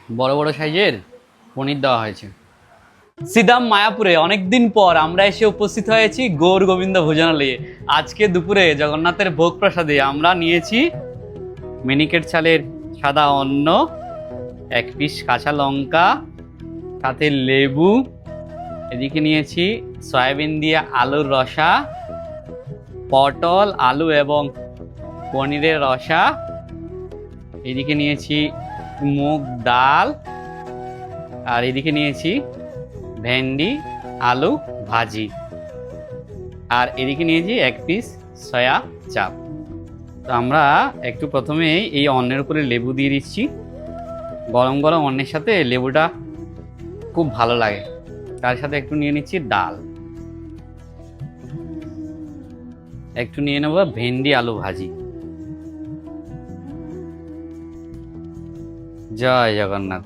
বড় বড় সাইজের পনির দেওয়া হয়েছে। সিদাম মায়াপুরে অনেকদিন পর আমরা এসে উপস্থিত হয়েছি গৌর গোবিন্দ ভোজনালয়ে। আজকে দুপুরে জগন্নাথের ভোগ প্রসাদে আমরা নিয়েছি মিনিকেট চালের সাদা অন্ন, 1 পিস কাঁচা লঙ্কা, সাথে লেবু। এদিকে নিয়েছি সয়াবিন দিয়ে আলুর রসা, পটল আলু এবং পনিরের রসা। এদিকে নিয়েছি মুগ ডাল, আর এদিকে নিয়েছি ভেন্ডি আলু ভাজি, আর এদিকে নিয়েছি 1 পিস সয়া চাপ। তো আমরা একটু প্রথমেই এই অন্নের উপরে লেবু দিয়ে দিচ্ছি। গরম গরম অন্নের সাথে লেবুটা খুব ভালো লাগে। তার সাথে একটু নিয়ে নিচ্ছি ডাল, একটু নিয়ে নেবো ভেন্ডি আলু ভাজি। জয় জগন্নাথ।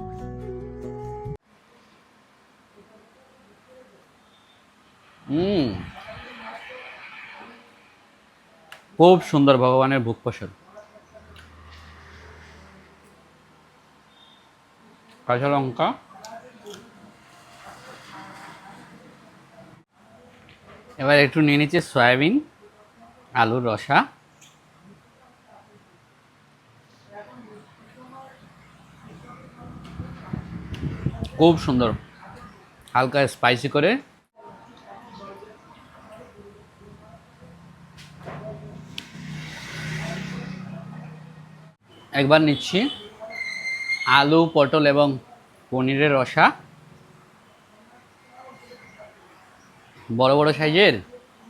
খুব সুন্দর ভগবানের ভোগ প্রসাদ। কাঁচা লঙ্কা, এবার একটু নিয়ে নিচ্ছি সয়াবিন আলুর রসা, খুব সুন্দর হালকা স্পাইসি করে। একবার নিচ্ছি আলু পটল এবং পনিরের রসা। বড় বড় সাইজের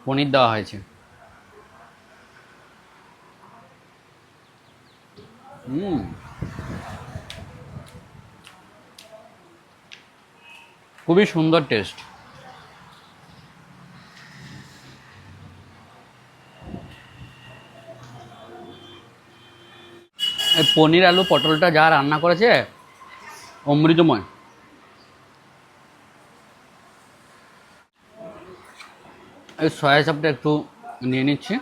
পনির দেওয়া হয়েছে। খুবই সুন্দর টেস্ট। এই পনির আলু পটলটা যা রান্না করেছে অমৃতময়। এই সয়া চাপটা একটু নিয়ে নিচ্ছি,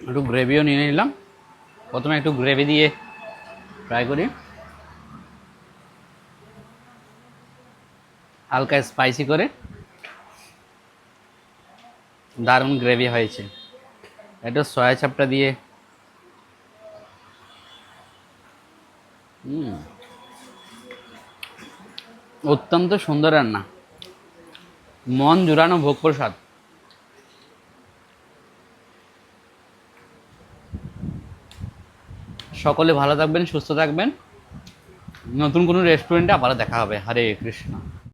একটু গ্রেভিও নিয়ে নিলাম। প্রথমে একটু গ্রেভি দিয়ে ট্রাই করি। হালকা স্পাইসি করে দারুণ গ্রেভি হয়েছে। একটু সয়া চাপটা দিয়ে অত্যন্ত সুন্দর রান্না, মন জুড়ানো ভোগ প্রসাদ। সকলে ভালো থাকবেন, সুস্থ থাকবেন। নতুন কোনো রেস্টুরেন্টে আবার দেখা হবে। হরে কৃষ্ণ।